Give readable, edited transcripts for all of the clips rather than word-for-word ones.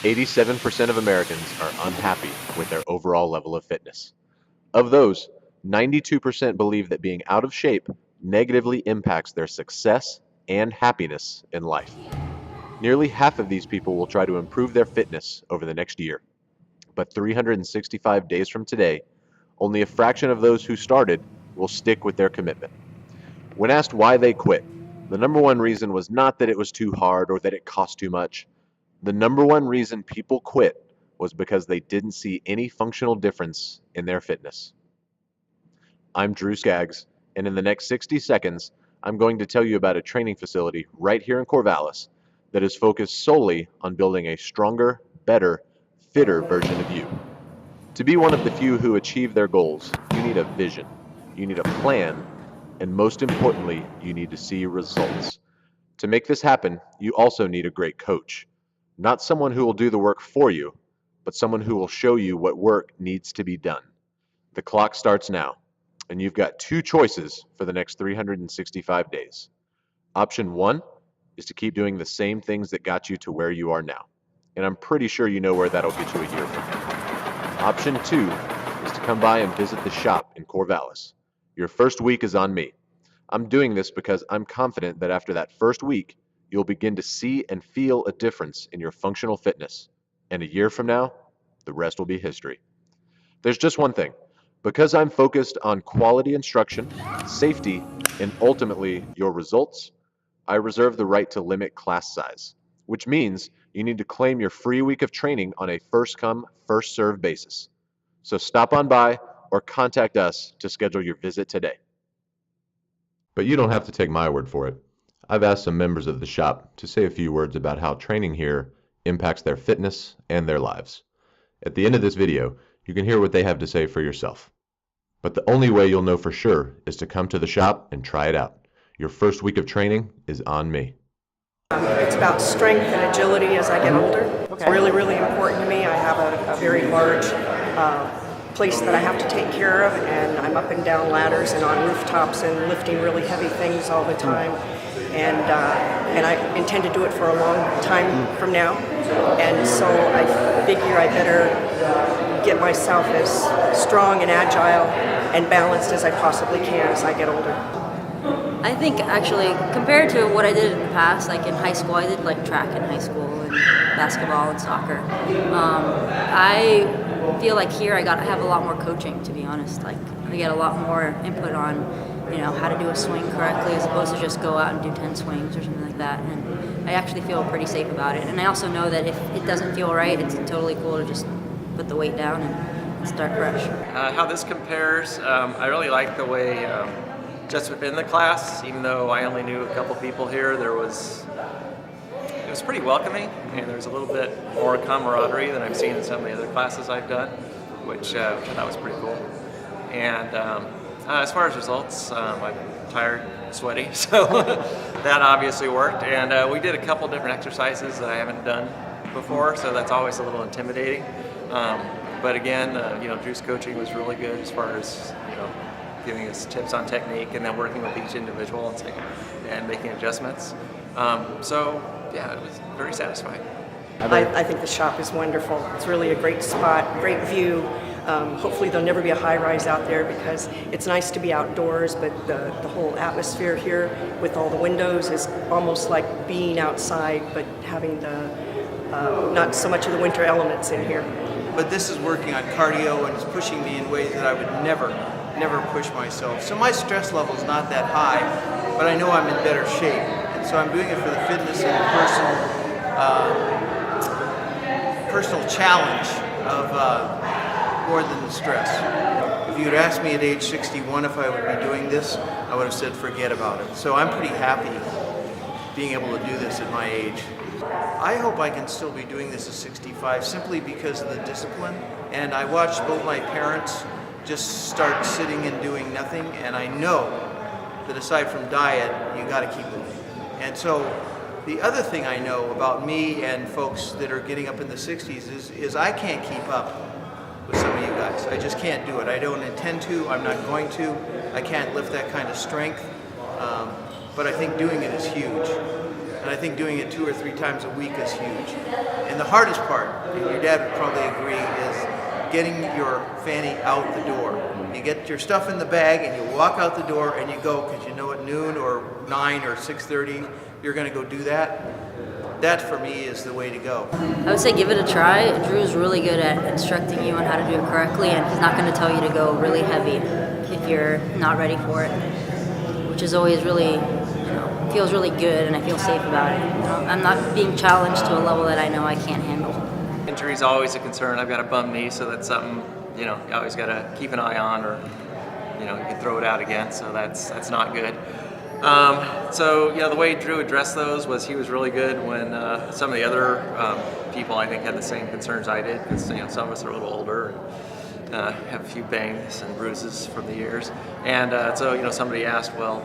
87% of Americans are unhappy with their overall level of fitness. Of those, 92% believe that being out of shape negatively impacts their success and happiness in life. Nearly half of these people will try to improve their fitness over the next year. But 365 days from today, only a fraction of those who started will stick with their commitment. When asked why they quit, the number one reason was not that it was too hard or that it cost too much. The number one reason people quit was because they didn't see any functional difference in their fitness. I'm Drew Skaggs, and in the next 60 seconds, I'm going to tell you about a training facility right here in Corvallis that is focused solely on building a stronger, better, fitter version of you. To be one of the few who achieve their goals, you need a vision, you need a plan, and most importantly, you need to see results. To make this happen, you also need a great coach. Not someone who will do the work for you, but someone who will show you what work needs to be done. The clock starts now, and you've got two choices for the next 365 days. Option one is to keep doing the same things that got you to where you are now. And I'm pretty sure you know where that'll get you a year from now. Option two is to come by and visit the shop in Corvallis. Your first week is on me. I'm doing this because I'm confident that after that first week, you'll begin to see and feel a difference in your functional fitness. And a year from now, the rest will be history. There's just one thing. Because I'm focused on quality instruction, safety, and ultimately your results, I reserve the right to limit class size, which means you need to claim your free week of training on a first come, first served basis. So stop on by or contact us to schedule your visit today. But you don't have to take my word for it. I've asked some members of the shop to say a few words about how training here impacts their fitness and their lives. At the end of this video, you can hear what they have to say for yourself. But the only way you'll know for sure is to come to the shop and try it out. Your first week of training is on me. It's about strength and agility as I get older. It's really, really important to me. I have a very large place that I have to take care of, and I'm up and down ladders and on rooftops and lifting really heavy things all the time. And I intend to do it for a long time from now. And so I figure I better get myself as strong and agile and balanced as I possibly can as I get older. I think actually, compared to what I did in the past, like in high school, I did like track in high school and basketball and soccer. I feel like here I have a lot more coaching, to be honest. Like I get a lot more input on, how to do a swing correctly as opposed to just go out and do 10 swings or something like that. And I actually feel pretty safe about it. And I also know that if it doesn't feel right, it's totally cool to just put the weight down and start fresh. How this compares, I really like the way just within the class, even though I only knew a couple people here, it was pretty welcoming, and there's a little bit more camaraderie than I've seen in some of the other classes I've done, which I thought was pretty cool. And as far as results, I'm tired, sweaty, so that obviously worked. And we did a couple different exercises that I haven't done before, so that's always a little intimidating. But again, Drew's coaching was really good as far as giving us tips on technique and then working with each individual and making adjustments. So yeah, it was very satisfying. I think the shop is wonderful. It's really a great spot, great view. Hopefully there'll never be a high-rise out there because it's nice to be outdoors, but the whole atmosphere here with all the windows is almost like being outside, but having not so much of the winter elements in here. But this is working on cardio and it's pushing me in ways that I would never push myself. So my stress level is not that high, but I know I'm in better shape. And so I'm doing it for the fitness and personal challenge of more than the stress. If you had asked me at age 61 if I would be doing this, I would have said forget about it. So I'm pretty happy being able to do this at my age. I hope I can still be doing this at 65 simply because of the discipline. And I watched both my parents just start sitting and doing nothing, and I know that aside from diet, you got to keep moving. And so the other thing I know about me and folks that are getting up in the 60s is I can't keep up with some of you guys. I just can't do it. I don't intend to. I'm not going to. I can't lift that kind of strength. But I think doing it is huge. And I think doing it 2 or 3 times a week is huge. And the hardest part, and your dad would probably agree, is getting your fanny out the door. You get your stuff in the bag and you walk out the door and you go because you know at noon or 9 or 6:30 you're going to go do that. That for me is the way to go. I would say give it a try. Drew's really good at instructing you on how to do it correctly, and he's not going to tell you to go really heavy if you're not ready for it, which is always really, feels really good, and I feel safe about it. I'm not being challenged to a level that I know I can't handle. Injury's always a concern. I've got a bum knee, so that's something you always got to keep an eye on, or you can throw it out again. So that's not good. So the way Drew addressed those was he was really good when some of the other people I think had the same concerns I did, because some of us are a little older and have a few bangs and bruises from the years, and so somebody asked, well,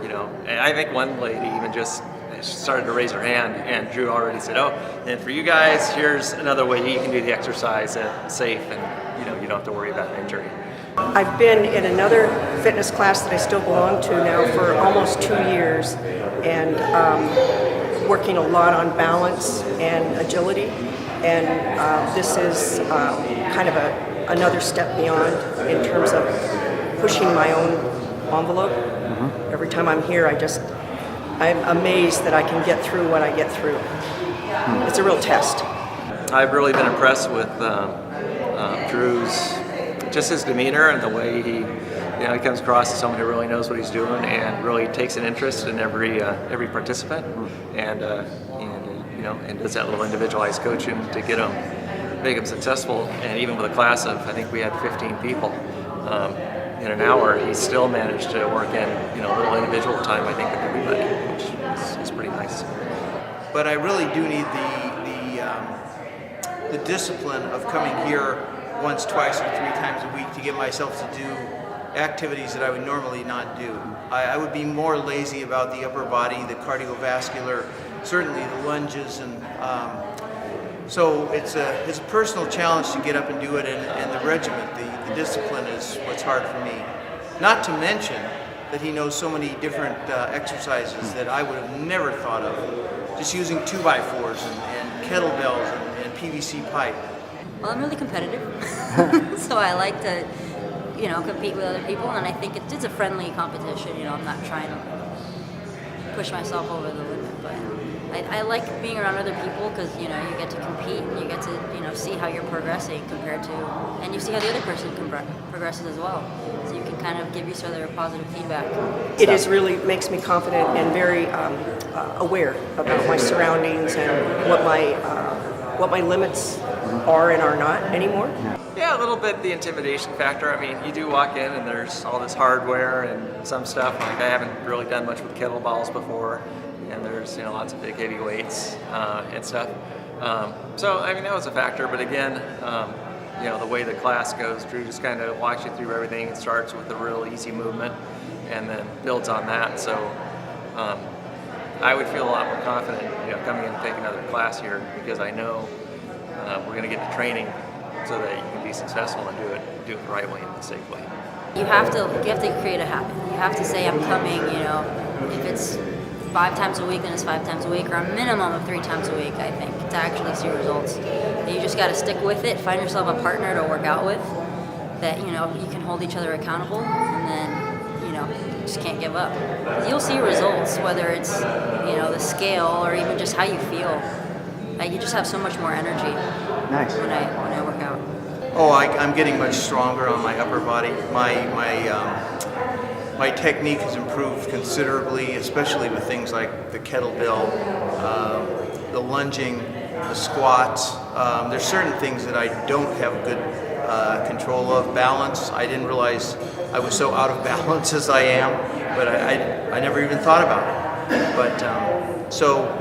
and I think one lady even just started to raise her hand, and Drew already said, oh, and for you guys, here's another way you can do the exercise that's safe, and you don't have to worry about an injury. I've been in another fitness class that I still belong to now for almost 2 years, and working a lot on balance and agility. And this is kind of another step beyond in terms of pushing my own envelope. Every time I'm here, I'm amazed that I can get through what I get through. It's a real test. I've really been impressed with Drew's, just his demeanor and the way he comes across as someone who really knows what he's doing and really takes an interest in every participant, and does that little individualized coaching to make them successful. And even with a class of, I think we had 15 people, in an hour, he still managed to work in a little individual time, I think, with everybody, which is pretty nice. But I really do need the discipline of coming here once, twice, or 3 times a week to get myself to do activities that I would normally not do. I would be more lazy about the upper body, the cardiovascular, certainly the lunges, and so it's a personal challenge to get up and do it, and the regiment, the discipline is what's hard for me. Not to mention that he knows so many different exercises that I would have never thought of. Just using 2x4s and kettlebells and PVC pipe. Well, I'm really competitive, so I like to, compete with other people, and I think it's a friendly competition. I'm not trying to push myself over the limit, but I like being around other people because you get to compete and you get to see how you're progressing compared to, and you see how the other person progresses as well. So you can kind of give each other positive feedback. It is really makes me confident and very aware about my surroundings and what my limits are and are not anymore. Yeah, a little bit the intimidation factor. I mean, you do walk in and there's all this hardware and some stuff. Like I haven't really done much with kettlebells before, and there's lots of big heavy weights and stuff. So I mean that was a factor. But again, the way the class goes, Drew just kind of walks you through everything. It starts with a real easy movement and then builds on that. So I would feel a lot more confident, coming in and taking another class here, because I know we're going to get the training so that you can be successful and do it the right way and the safe way. You have to create a habit. You have to say, I'm coming, if it's 5 times a week, then it's 5 times a week, or a minimum of 3 times a week, I think, to actually see results. And you just got to stick with it, find yourself a partner to work out with that, you can hold each other accountable, and then, you just can't give up. You'll see results, whether it's, the scale or even just how you feel. You just have so much more energy. Nice. When I work out. Oh, I'm getting much stronger on my upper body. My technique has improved considerably, especially with things like the kettlebell, the lunging, the squats. There's certain things that I don't have good control of. Balance, I didn't realize I was so out of balance as I am, but I never even thought about it. But so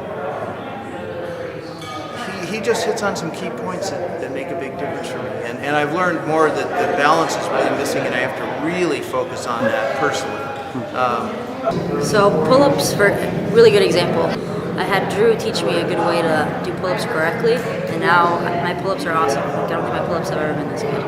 he just hits on some key points that make a big difference for me. And I've learned more that the balance is really missing, and I have to really focus on that personally. So pull-ups, for a really good example. I had Drew teach me a good way to do pull-ups correctly, and now my pull-ups are awesome. I don't think my pull-ups have ever been this good.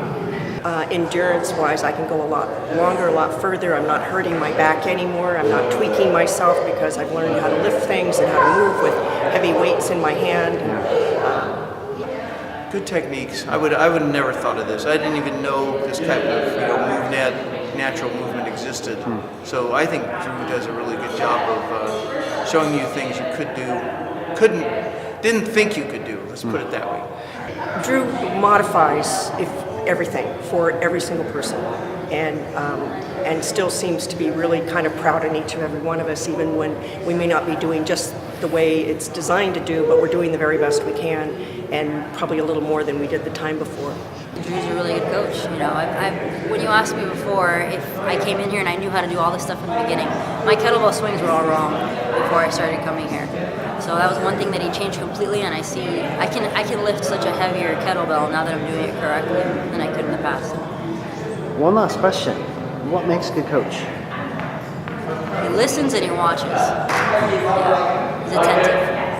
endurance-wise, I can go a lot longer, a lot further. I'm not hurting my back anymore. I'm not tweaking myself because I've learned how to lift things and how to move with heavy weights in my hand. Good techniques. I would have never thought of this. I didn't even know this type of natural movement existed. So I think Drew does a really good job of showing you things you didn't think you could do. Let's put it that way. Drew modifies everything for every single person, and still seems to be really kind of proud in each and every one of us, even when we may not be doing just the way it's designed to do, but we're doing the very best we can, and probably a little more than we did the time before. Drew's a really good coach. You know, when you asked me before if I came in here and I knew how to do all this stuff in the beginning, my kettlebell swings were all wrong before I started coming here. So that was one thing that he changed completely, and I see I can lift such a heavier kettlebell now that I'm doing it correctly than I could in the past. One last question. What makes a good coach? He listens and he watches. Yeah. He's attentive.